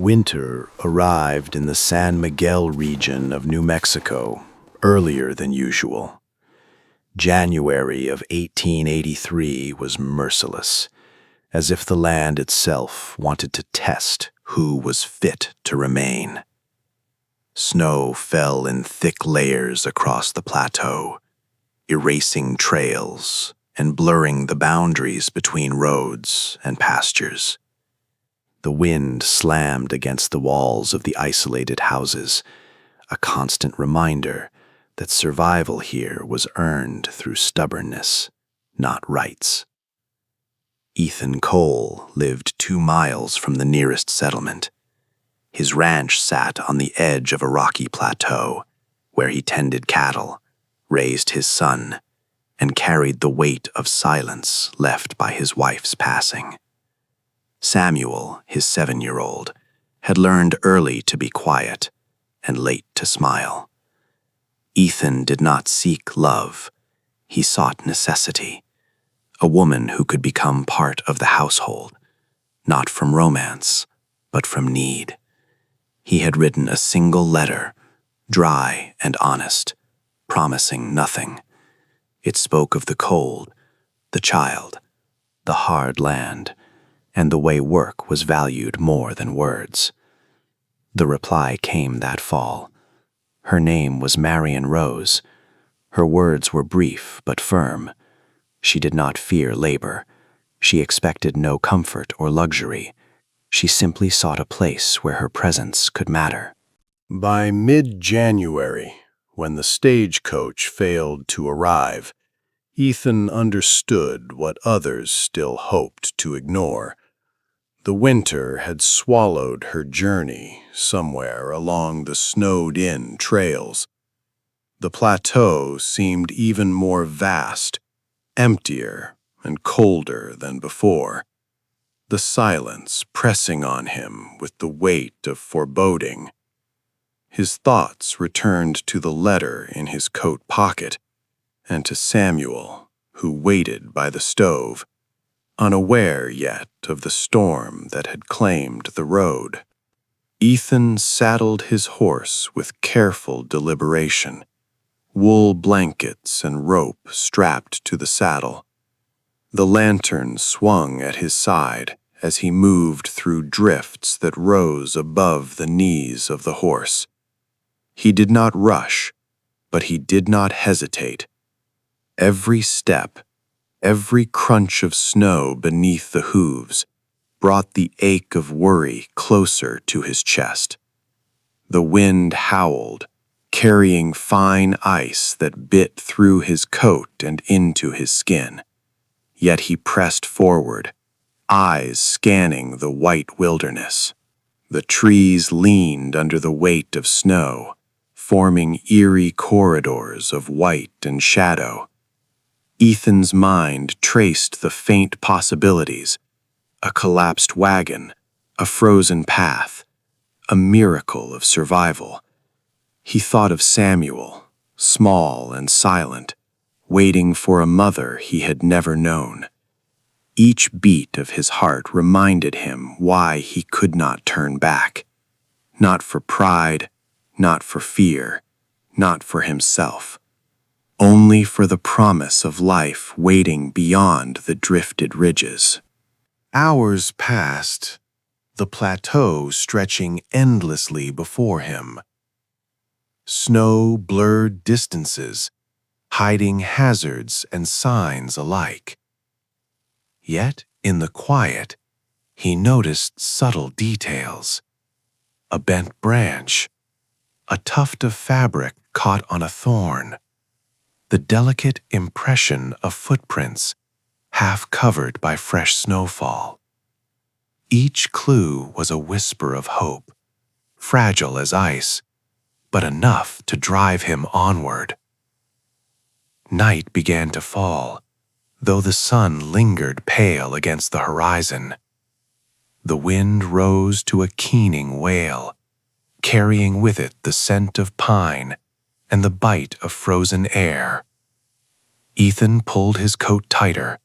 Winter arrived in the San Miguel region of New Mexico earlier than usual. January of 1883 was merciless, as if the land itself wanted to test who was fit to remain. Snow fell in thick layers across the plateau, erasing trails and blurring the boundaries between roads and pastures. The wind slammed against the walls of the isolated houses, a constant reminder that survival here was earned through stubbornness, not rights. Ethan Cole lived 2 miles from the nearest settlement. His ranch sat on the edge of a rocky plateau, where he tended cattle, raised his son, and carried the weight of silence left by his wife's passing. Samuel, his 7-year-old, had learned early to be quiet and late to smile. Ethan did not seek love. He sought necessity, a woman who could become part of the household, not from romance, but from need. He had written a single letter, dry and honest, promising nothing. It spoke of the cold, the child, the hard land, and the way work was valued more than words. The reply came that fall. Her name was Marion Rose. Her words were brief but firm. She did not fear labor. She expected no comfort or luxury. She simply sought a place where her presence could matter. By mid-January, when the stagecoach failed to arrive, Ethan understood what others still hoped to ignore. The winter had swallowed her journey somewhere along the snowed-in trails. The plateau seemed even more vast, emptier and colder than before, the silence pressing on him with the weight of foreboding. His thoughts returned to the letter in his coat pocket and to Samuel, who waited by the stove, unaware yet of the storm that had claimed the road. Ethan saddled his horse with careful deliberation, wool blankets and rope strapped to the saddle. The lantern swung at his side as he moved through drifts that rose above the knees of the horse. He did not rush, but he did not hesitate. Every step, every crunch of snow beneath the hooves, brought the ache of worry closer to his chest. The wind howled, carrying fine ice that bit through his coat and into his skin. Yet he pressed forward, eyes scanning the white wilderness. The trees leaned under the weight of snow, forming eerie corridors of white and shadow. Ethan's mind traced the faint possibilities: a collapsed wagon, a frozen path, a miracle of survival. He thought of Samuel, small and silent, waiting for a mother he had never known. Each beat of his heart reminded him why he could not turn back. Not for pride, not for fear, not for himself. Only for the promise of life waiting beyond the drifted ridges. Hours passed, the plateau stretching endlessly before him. Snow blurred distances, hiding hazards and signs alike. Yet, in the quiet, he noticed subtle details: a bent branch, a tuft of fabric caught on a thorn, the delicate impression of footprints half covered by fresh snowfall. Each clue was a whisper of hope, fragile as ice, but enough to drive him onward. Night began to fall, though the sun lingered pale against the horizon. The wind rose to a keening wail, carrying with it the scent of pine and the bite of frozen air. Ethan pulled his coat tighter,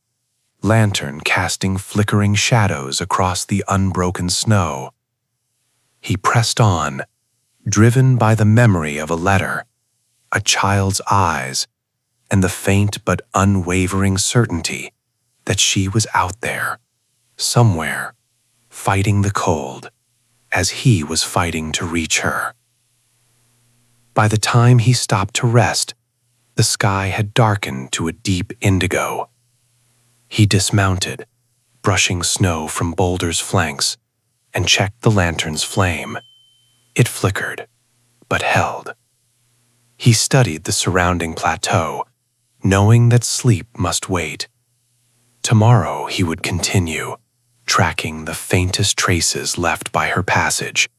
lantern casting flickering shadows across the unbroken snow. He pressed on, driven by the memory of a letter, a child's eyes, and the faint but unwavering certainty that she was out there, somewhere, fighting the cold, as he was fighting to reach her. By the time he stopped to rest, the sky had darkened to a deep indigo. He dismounted, brushing snow from Boulder's flanks, and checked the lantern's flame. It flickered, but held. He studied the surrounding plateau, knowing that sleep must wait. Tomorrow he would continue, tracking the faintest traces left by her passage.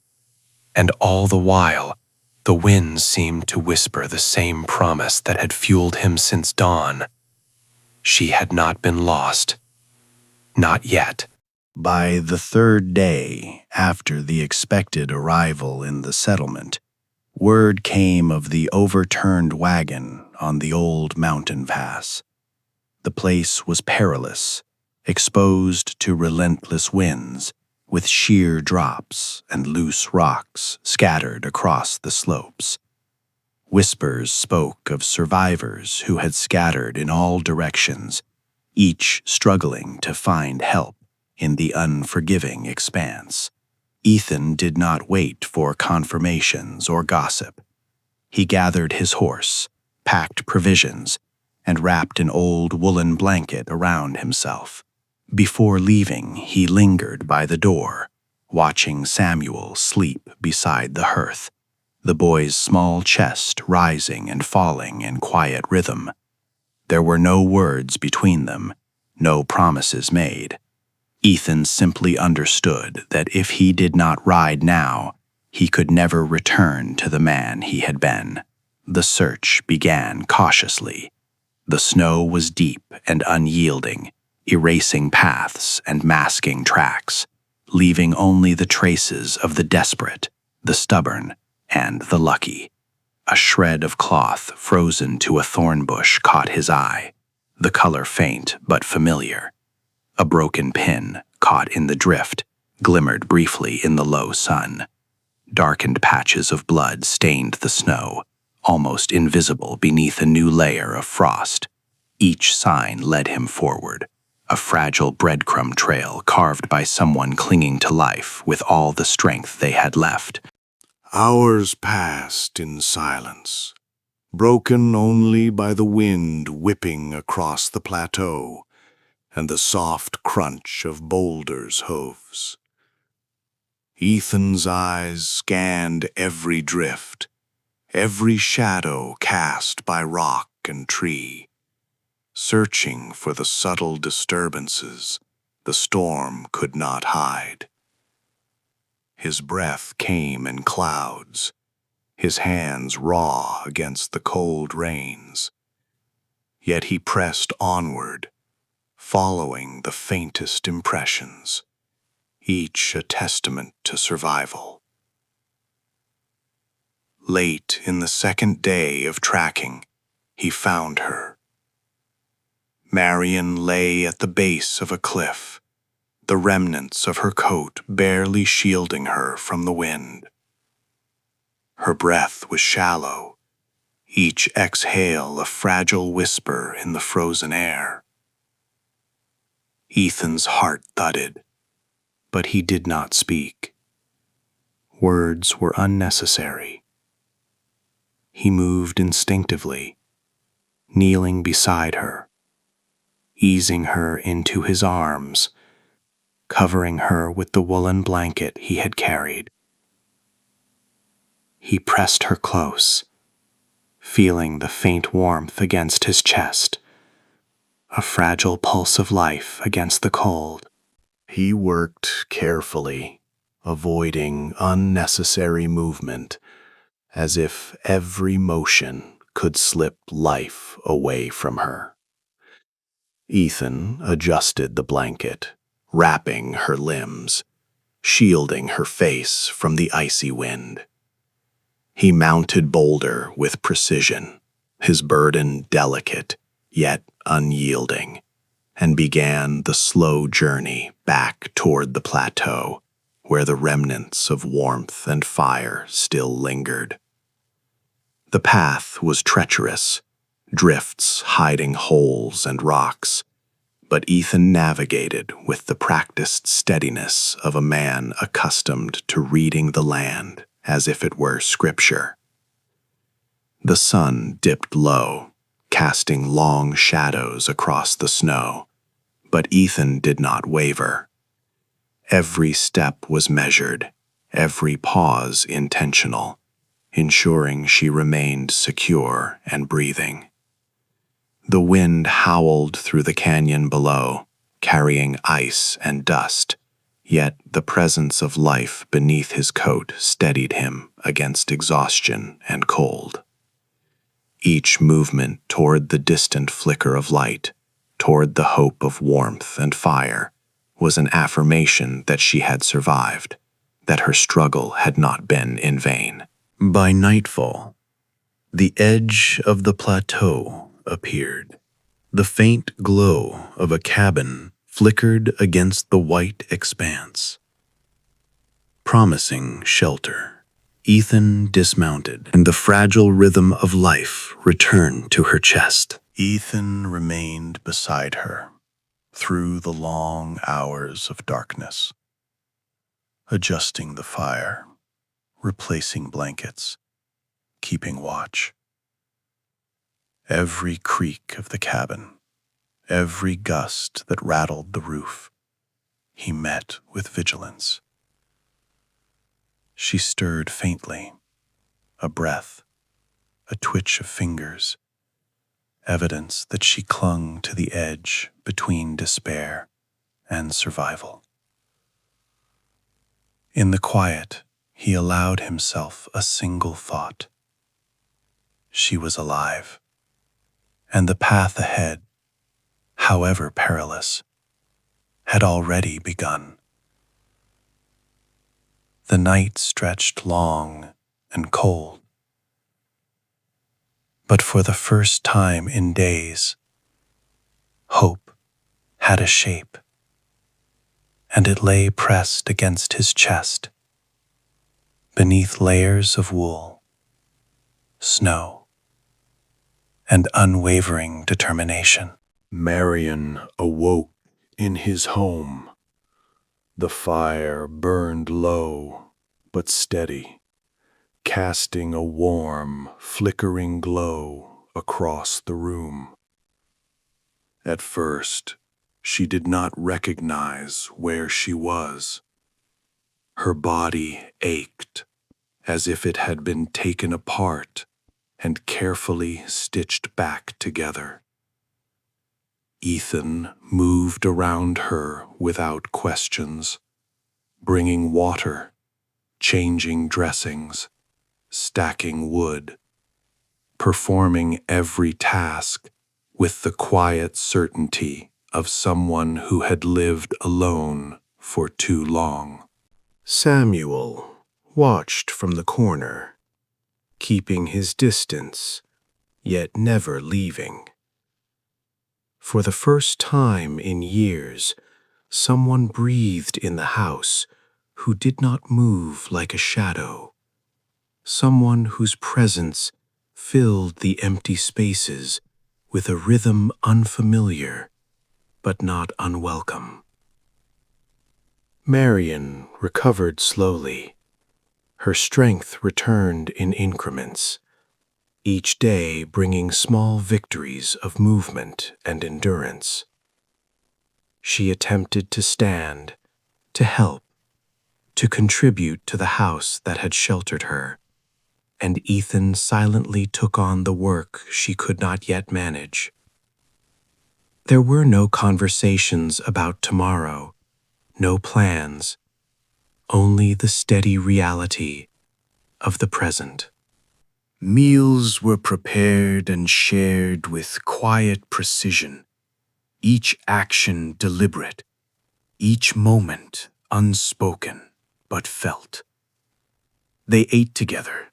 And all the while, the winds seemed to whisper the same promise that had fueled him since dawn. She had not been lost. Not yet. By the third day after the expected arrival in the settlement, word came of the overturned wagon on the old mountain pass. The place was perilous, exposed to relentless winds, with sheer drops and loose rocks scattered across the slopes. Whispers spoke of survivors who had scattered in all directions, each struggling to find help in the unforgiving expanse. Ethan did not wait for confirmations or gossip. He gathered his horse, packed provisions, and wrapped an old woolen blanket around himself. Before leaving, he lingered by the door, watching Samuel sleep beside the hearth, the boy's small chest rising and falling in quiet rhythm. There were no words between them, no promises made. Ethan simply understood that if he did not ride now, he could never return to the man he had been. The search began cautiously. The snow was deep and unyielding, erasing paths and masking tracks, leaving only the traces of the desperate, the stubborn, and the lucky. A shred of cloth frozen to a thorn bush caught his eye, the color faint but familiar. A broken pin, caught in the drift, glimmered briefly in the low sun. Darkened patches of blood stained the snow, almost invisible beneath a new layer of frost. Each sign led him forward, a fragile breadcrumb trail carved by someone clinging to life with all the strength they had left. Hours passed in silence, broken only by the wind whipping across the plateau and the soft crunch of Boulder's hooves. Ethan's eyes scanned every drift, every shadow cast by rock and tree, searching for the subtle disturbances the storm could not hide. His breath came in clouds, his hands raw against the cold rains. Yet he pressed onward, following the faintest impressions, each a testament to survival. Late in the second day of tracking, he found her. Marion lay at the base of a cliff, the remnants of her coat barely shielding her from the wind. Her breath was shallow, each exhale a fragile whisper in the frozen air. Ethan's heart thudded, but he did not speak. Words were unnecessary. He moved instinctively, kneeling beside her, easing her into his arms, covering her with the woolen blanket he had carried. He pressed her close, feeling the faint warmth against his chest, a fragile pulse of life against the cold. He worked carefully, avoiding unnecessary movement, as if every motion could slip life away from her. Ethan adjusted the blanket, wrapping her limbs, shielding her face from the icy wind. He mounted Boulder with precision, his burden delicate, yet unyielding, and began the slow journey back toward the plateau, where the remnants of warmth and fire still lingered. The path was treacherous, drifts hiding holes and rocks, but Ethan navigated with the practiced steadiness of a man accustomed to reading the land as if it were scripture. The sun dipped low, casting long shadows across the snow, but Ethan did not waver. Every step was measured, every pause intentional, ensuring she remained secure and breathing. The wind howled through the canyon below, carrying ice and dust, yet the presence of life beneath his coat steadied him against exhaustion and cold. Each movement toward the distant flicker of light, toward the hope of warmth and fire, was an affirmation that she had survived, that her struggle had not been in vain. By nightfall, the edge of the plateau appeared. The faint glow of a cabin flickered against the white expanse, promising shelter. Ethan dismounted, and the fragile rhythm of life returned to her chest. Ethan remained beside her through the long hours of darkness, adjusting the fire, replacing blankets, keeping watch. Every creak of the cabin, every gust that rattled the roof, he met with vigilance. She stirred faintly, a breath, a twitch of fingers, evidence that she clung to the edge between despair and survival. In the quiet, he allowed himself a single thought. She was alive, and the path ahead, however perilous, had already begun. The night stretched long and cold, but for the first time in days, hope had a shape, and it lay pressed against his chest, beneath layers of wool, snow, and unwavering determination. Marion awoke in his home. The fire burned low but steady, casting a warm, flickering glow across the room. At first, she did not recognize where she was. Her body ached, as if it had been taken apart and carefully stitched back together. Ethan moved around her without questions, bringing water, changing dressings, stacking wood, performing every task with the quiet certainty of someone who had lived alone for too long. Samuel watched from the corner, keeping his distance, yet never leaving. For the first time in years, someone breathed in the house who did not move like a shadow, someone whose presence filled the empty spaces with a rhythm unfamiliar but not unwelcome. Marion recovered slowly. Her strength returned in increments, each day bringing small victories of movement and endurance. She attempted to stand, to help, to contribute to the house that had sheltered her, and Ethan silently took on the work she could not yet manage. There were no conversations about tomorrow, no plans, only the steady reality of the present. Meals were prepared and shared with quiet precision, each action deliberate, each moment unspoken but felt. They ate together,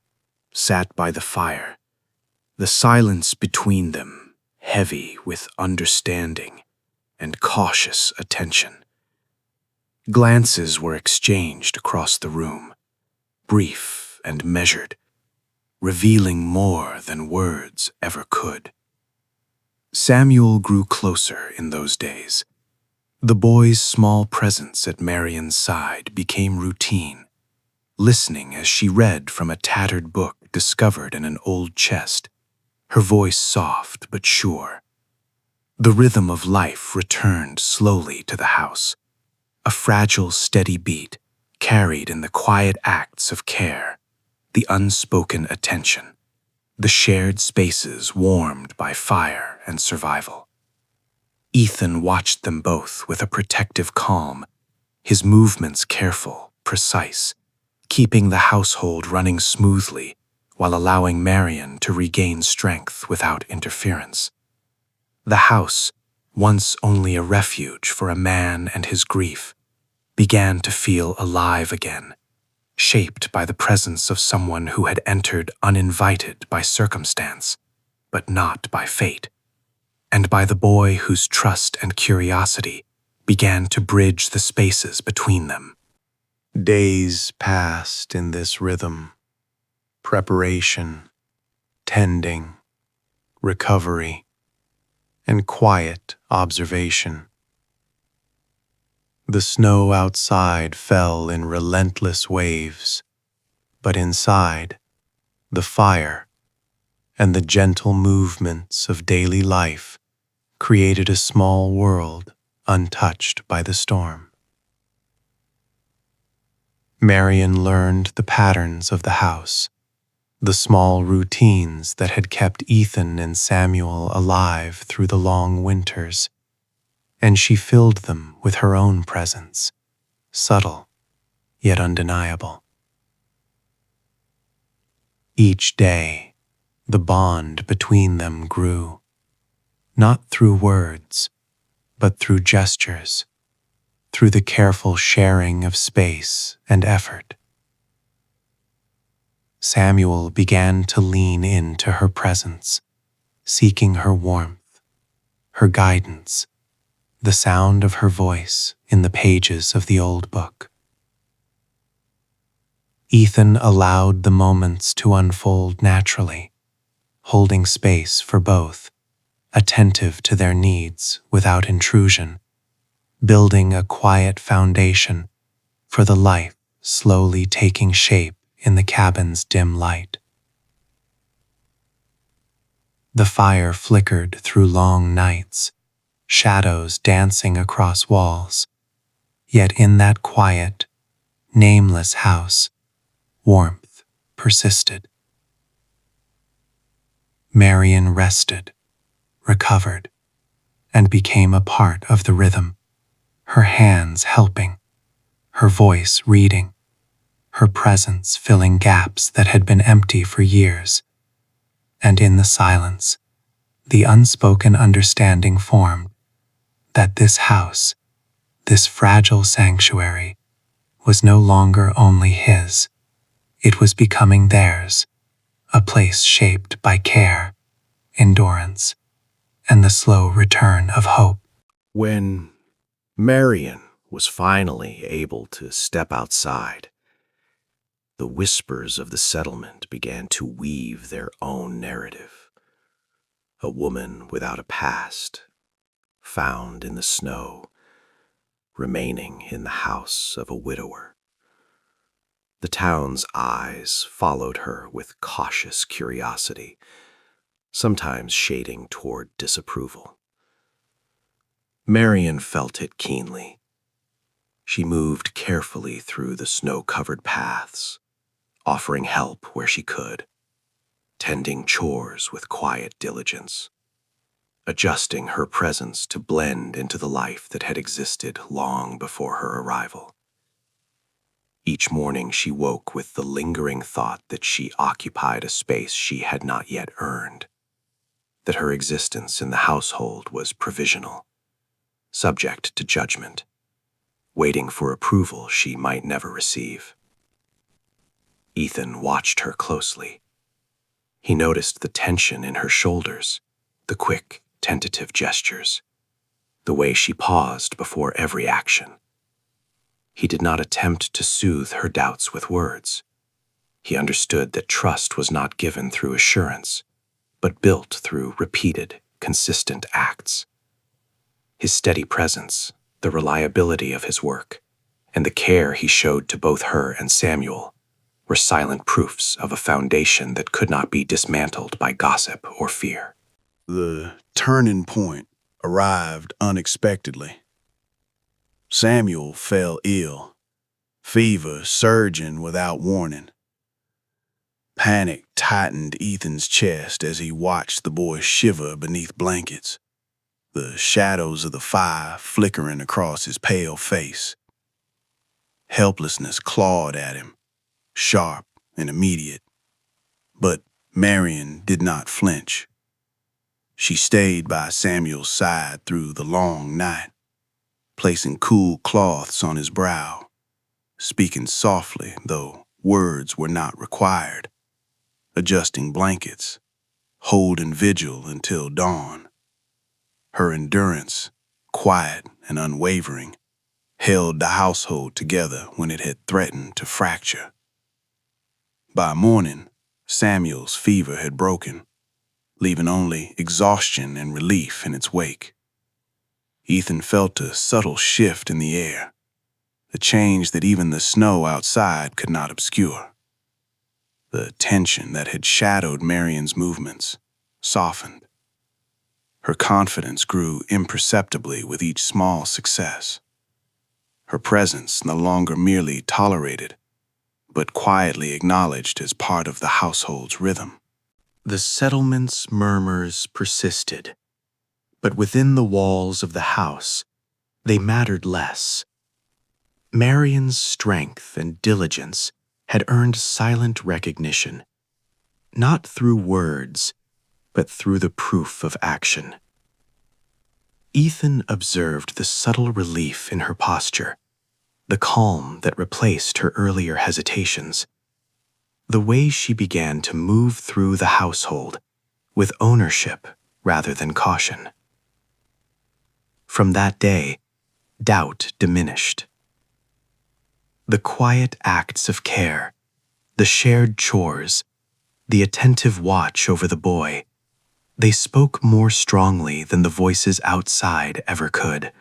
sat by the fire, the silence between them heavy with understanding and cautious attention. Glances were exchanged across the room, brief and measured, revealing more than words ever could. Samuel grew closer in those days. The boy's small presence at Marian's side became routine, listening as she read from a tattered book discovered in an old chest, her voice soft but sure. The rhythm of life returned slowly to the house, a fragile, steady beat carried in the quiet acts of care, the unspoken attention, the shared spaces warmed by fire and survival. Ethan watched them both with a protective calm, his movements careful, precise, keeping the household running smoothly while allowing Marian to regain strength without interference. The house, once only a refuge for a man and his grief, began to feel alive again, shaped by the presence of someone who had entered uninvited by circumstance, but not by fate, and by the boy whose trust and curiosity began to bridge the spaces between them. Days passed in this rhythm: preparation, tending, recovery, and quiet observation. The snow outside fell in relentless waves, but inside, the fire and the gentle movements of daily life created a small world untouched by the storm. Marian learned the patterns of the house, the small routines that had kept Ethan and Samuel alive through the long winters, and she filled them with her own presence, subtle yet undeniable. Each day, the bond between them grew, not through words, but through gestures, through the careful sharing of space and effort. Samuel began to lean into her presence, seeking her warmth, her guidance, the sound of her voice in the pages of the old book. Ethan allowed the moments to unfold naturally, holding space for both, attentive to their needs without intrusion, building a quiet foundation for the life slowly taking shape in the cabin's dim light. The fire flickered through long nights, shadows dancing across walls, yet in that quiet, nameless house, warmth persisted. Marian rested, recovered, and became a part of the rhythm, her hands helping, her voice reading, her presence filling gaps that had been empty for years. And in the silence, the unspoken understanding formed that this house, this fragile sanctuary, was no longer only his. It was becoming theirs, a place shaped by care, endurance, and the slow return of hope. When Marian was finally able to step outside, the whispers of the settlement began to weave their own narrative. A woman without a past, found in the snow, remaining in the house of a widower. The town's eyes followed her with cautious curiosity, sometimes shading toward disapproval. Marian felt it keenly. She moved carefully through the snow-covered paths, offering help where she could, tending chores with quiet diligence, adjusting her presence to blend into the life that had existed long before her arrival. Each morning she woke with the lingering thought that she occupied a space she had not yet earned, that her existence in the household was provisional, subject to judgment, waiting for approval she might never receive. Ethan watched her closely. He noticed the tension in her shoulders, the quick, tentative gestures, the way she paused before every action. He did not attempt to soothe her doubts with words. He understood that trust was not given through assurance, but built through repeated, consistent acts. His steady presence, the reliability of his work, and the care he showed to both her and Samuel were silent proofs of a foundation that could not be dismantled by gossip or fear. The turning point arrived unexpectedly. Samuel fell ill, fever surging without warning. Panic tightened Ethan's chest as he watched the boy shiver beneath blankets, the shadows of the fire flickering across his pale face. Helplessness clawed at him, sharp and immediate. But Marion did not flinch. She stayed by Samuel's side through the long night, placing cool cloths on his brow, speaking softly, though words were not required, adjusting blankets, holding vigil until dawn. Her endurance, quiet and unwavering, held the household together when it had threatened to fracture. By morning, Samuel's fever had broken, leaving only exhaustion and relief in its wake. Ethan felt a subtle shift in the air, a change that even the snow outside could not obscure. The tension that had shadowed Marion's movements softened. Her confidence grew imperceptibly with each small success. Her presence no longer merely tolerated, but quietly acknowledged as part of the household's rhythm. The settlement's murmurs persisted, but within the walls of the house, they mattered less. Marion's strength and diligence had earned silent recognition, not through words, but through the proof of action. Ethan observed the subtle relief in her posture, the calm that replaced her earlier hesitations, the way she began to move through the household with ownership rather than caution. From that day, doubt diminished. The quiet acts of care, the shared chores, the attentive watch over the boy, they spoke more strongly than the voices outside ever could.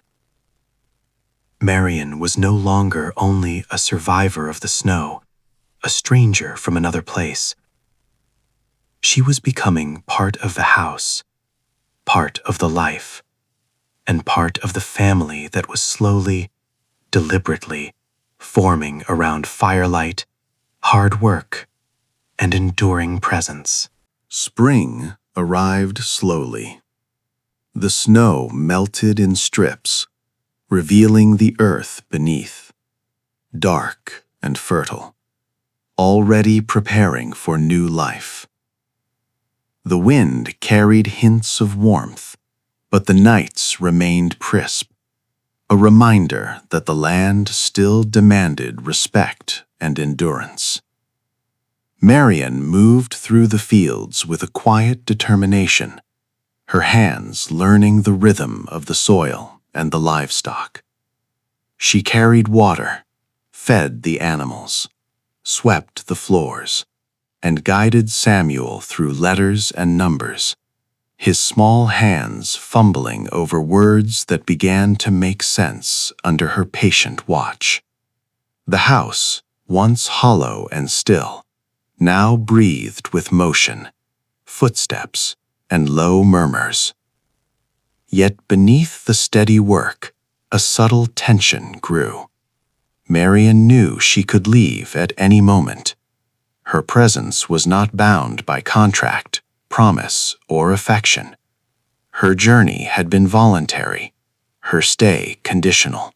Marion was no longer only a survivor of the snow, a stranger from another place. She was becoming part of the house, part of the life, and part of the family that was slowly, deliberately, forming around firelight, hard work, and enduring presence. Spring arrived slowly. The snow melted in strips, revealing the earth beneath, dark and fertile, already preparing for new life. The wind carried hints of warmth, but the nights remained crisp, a reminder that the land still demanded respect and endurance. Marion moved through the fields with a quiet determination, her hands learning the rhythm of the soil and the livestock. She carried water, fed the animals, swept the floors, and guided Samuel through letters and numbers, his small hands fumbling over words that began to make sense under her patient watch. The house, once hollow and still, now breathed with motion, footsteps, and low murmurs. Yet beneath the steady work, a subtle tension grew. Marion knew she could leave at any moment. Her presence was not bound by contract, promise, or affection. Her journey had been voluntary, her stay conditional.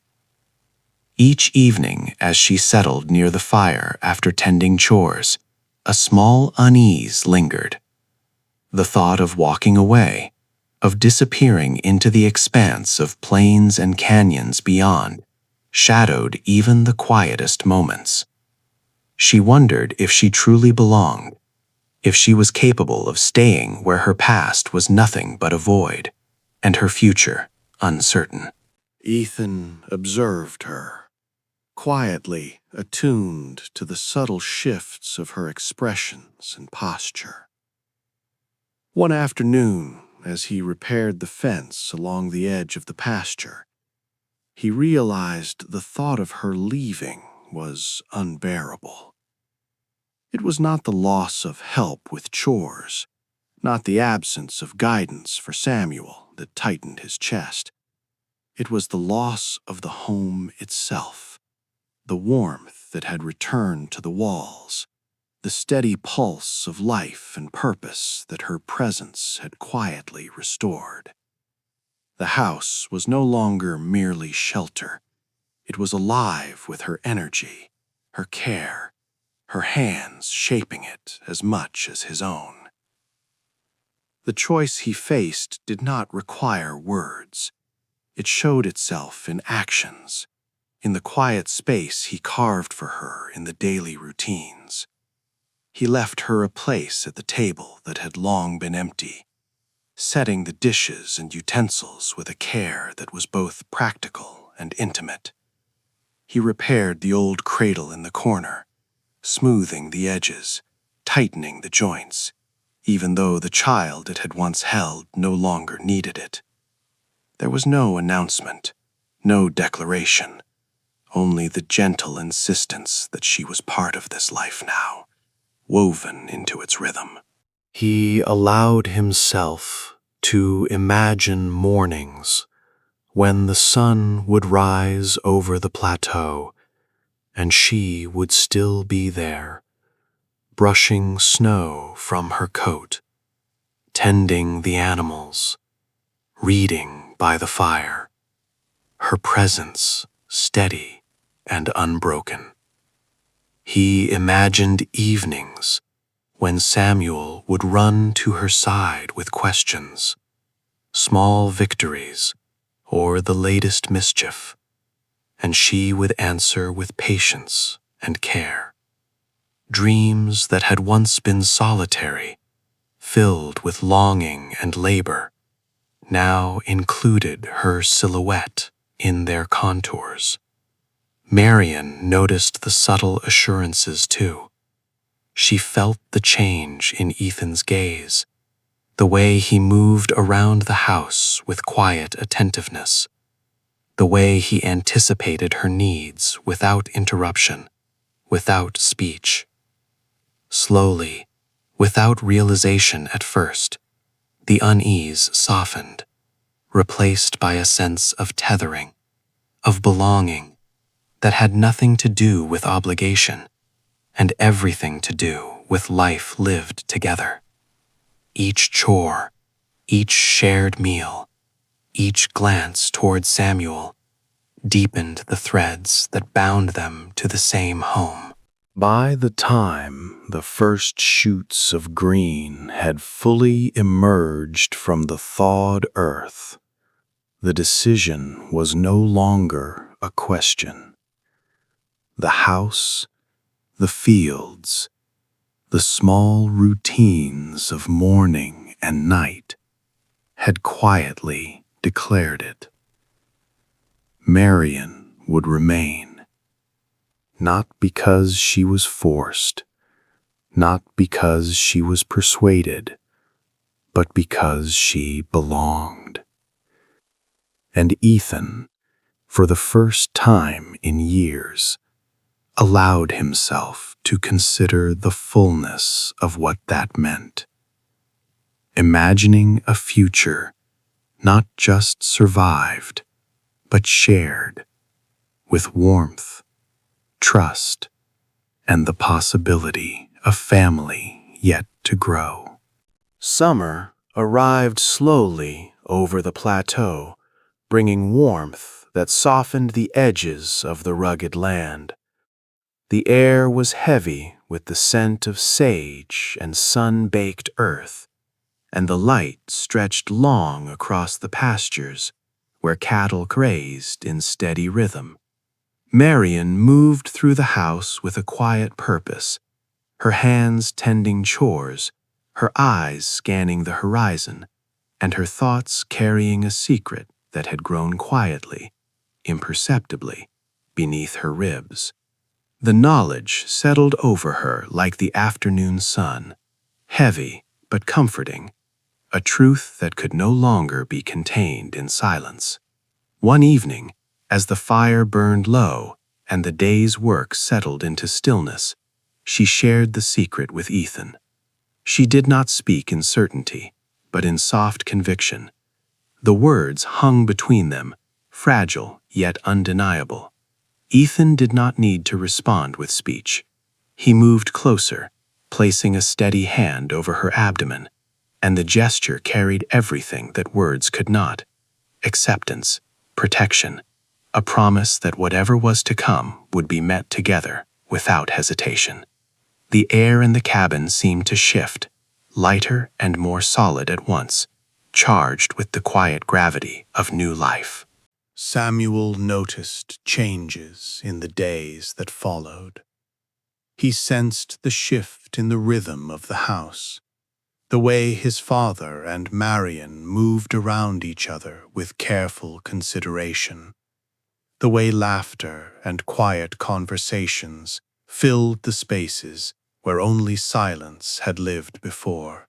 Each evening, as she settled near the fire after tending chores, a small unease lingered. The thought of walking away, of disappearing into the expanse of plains and canyons beyond, shadowed even the quietest moments. She wondered if she truly belonged, if she was capable of staying where her past was nothing but a void, and her future uncertain. Ethan observed her, quietly attuned to the subtle shifts of her expressions and posture. One afternoon, as he repaired the fence along the edge of the pasture, he realized the thought of her leaving was unbearable. It was not the loss of help with chores, not the absence of guidance for Samuel that tightened his chest. It was the loss of the home itself, the warmth that had returned to the walls, the steady pulse of life and purpose that her presence had quietly restored. The house was no longer merely shelter. It was alive with her energy, her care, her hands shaping it as much as his own. The choice he faced did not require words. It showed itself in actions, in the quiet space he carved for her in the daily routines. He left her a place at the table that had long been empty, setting the dishes and utensils with a care that was both practical and intimate. He repaired the old cradle in the corner, smoothing the edges, tightening the joints, even though the child it had once held no longer needed it. There was no announcement, no declaration, only the gentle insistence that she was part of this life now, woven into its rhythm. He allowed himself to imagine mornings when the sun would rise over the plateau and she would still be there, brushing snow from her coat, tending the animals, reading by the fire, her presence steady and unbroken. He imagined evenings when Samuel would run to her side with questions, small victories, or the latest mischief, and she would answer with patience and care. Dreams that had once been solitary, filled with longing and labor, now included her silhouette in their contours. Marian noticed the subtle assurances too. She felt the change in Ethan's gaze, the way he moved around the house with quiet attentiveness, the way he anticipated her needs without interruption, without speech. Slowly, without realization at first, the unease softened, replaced by a sense of tethering, of belonging that had nothing to do with obligation and everything to do with life lived together. Each chore, each shared meal, each glance toward Samuel deepened the threads that bound them to the same home. By the time the first shoots of green had fully emerged from the thawed earth, the decision was no longer a question. The house, the fields, the small routines of morning and night had quietly declared it. Marian would remain, not because she was forced, not because she was persuaded, but because she belonged. And Ethan, for the first time in years, allowed himself to consider the fullness of what that meant. Imagining a future not just survived, but shared, with warmth, trust, and the possibility of family yet to grow. Summer arrived slowly over the plateau, bringing warmth that softened the edges of the rugged land. The air was heavy with the scent of sage and sun-baked earth, and the light stretched long across the pastures where cattle grazed in steady rhythm. Marian moved through the house with a quiet purpose, her hands tending chores, her eyes scanning the horizon, and her thoughts carrying a secret that had grown quietly, imperceptibly, beneath her ribs. The knowledge settled over her like the afternoon sun, heavy but comforting, a truth that could no longer be contained in silence. One evening, as the fire burned low and the day's work settled into stillness, she shared the secret with Ethan. She did not speak in certainty, but in soft conviction. The words hung between them, fragile yet undeniable. Ethan did not need to respond with speech. He moved closer, placing a steady hand over her abdomen, and the gesture carried everything that words could not: acceptance, protection, a promise that whatever was to come would be met together without hesitation. The air in the cabin seemed to shift, lighter and more solid at once, charged with the quiet gravity of new life. Samuel noticed changes in the days that followed. He sensed the shift in the rhythm of the house, the way his father and Marion moved around each other with careful consideration, the way laughter and quiet conversations filled the spaces where only silence had lived before.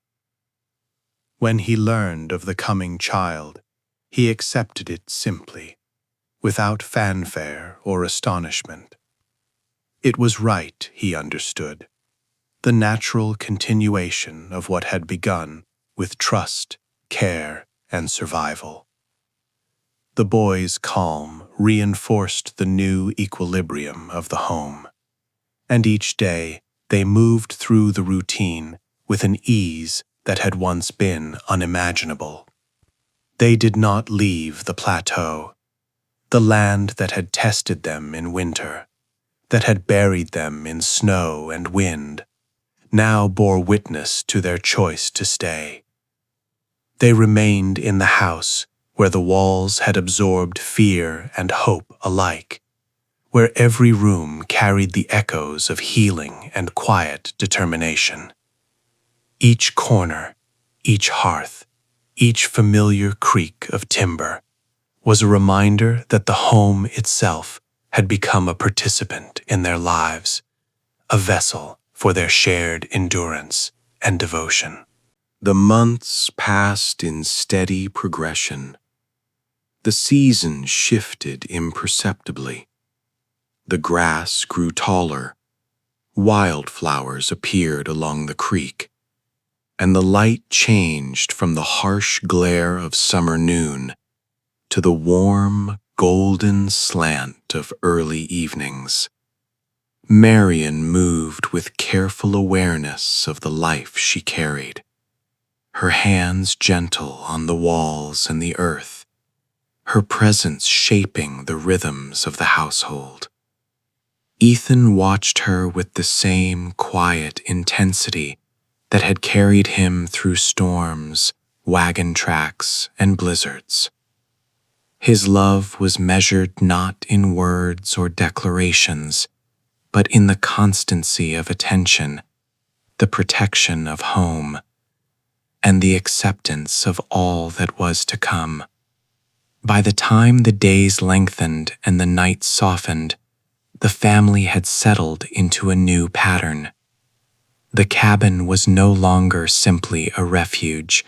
When he learned of the coming child, he accepted it simply, without fanfare or astonishment. It was right, he understood, the natural continuation of what had begun with trust, care, and survival. The boy's calm reinforced the new equilibrium of the home, and each day they moved through the routine with an ease that had once been unimaginable. They did not leave the plateau, the land that had tested them in winter, that had buried them in snow and wind, now bore witness to their choice to stay. They remained in the house where the walls had absorbed fear and hope alike, where every room carried the echoes of healing and quiet determination. Each corner, each hearth, each familiar creak of timber was a reminder that the home itself had become a participant in their lives, a vessel for their shared endurance and devotion. The months passed in steady progression. The seasons shifted imperceptibly. The grass grew taller, wildflowers appeared along the creek, and the light changed from the harsh glare of summer noon to the warm, golden slant of early evenings. Marion moved with careful awareness of the life she carried, her hands gentle on the walls and the earth, her presence shaping the rhythms of the household. Ethan watched her with the same quiet intensity that had carried him through storms, wagon tracks, and blizzards. His love was measured not in words or declarations, but in the constancy of attention, the protection of home, and the acceptance of all that was to come. By the time the days lengthened and the nights softened, the family had settled into a new pattern. The cabin was no longer simply a refuge.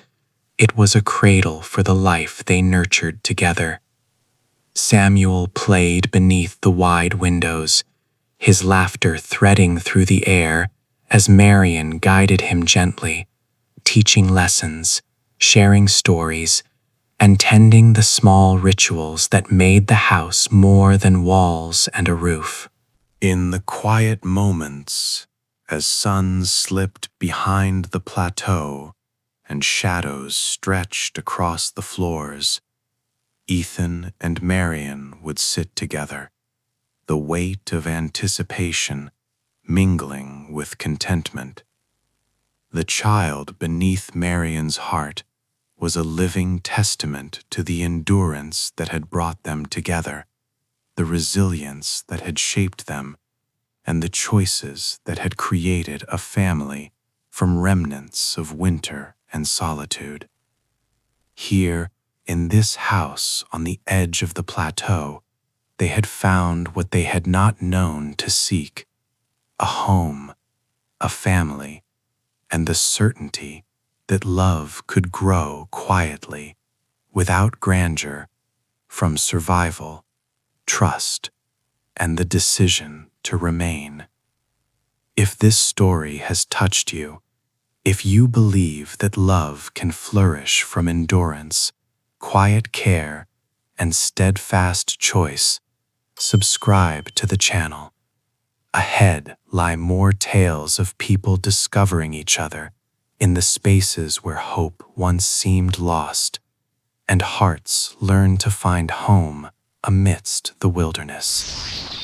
It was a cradle for the life they nurtured together. Samuel played beneath the wide windows, his laughter threading through the air as Marion guided him gently, teaching lessons, sharing stories, and tending the small rituals that made the house more than walls and a roof. In the quiet moments, as suns slipped behind the plateau and shadows stretched across the floors, Ethan and Marion would sit together, the weight of anticipation mingling with contentment. The child beneath Marion's heart was a living testament to the endurance that had brought them together, the resilience that had shaped them, and the choices that had created a family from remnants of winter and solitude. Here, in this house on the edge of the plateau, they had found what they had not known to seek: a home, a family, and the certainty that love could grow quietly, without grandeur, from survival, trust, and the decision to remain. If this story has touched you, if you believe that love can flourish from endurance, quiet care, and steadfast choice, subscribe to the channel. Ahead lie more tales of people discovering each other in the spaces where hope once seemed lost, and hearts learn to find home amidst the wilderness.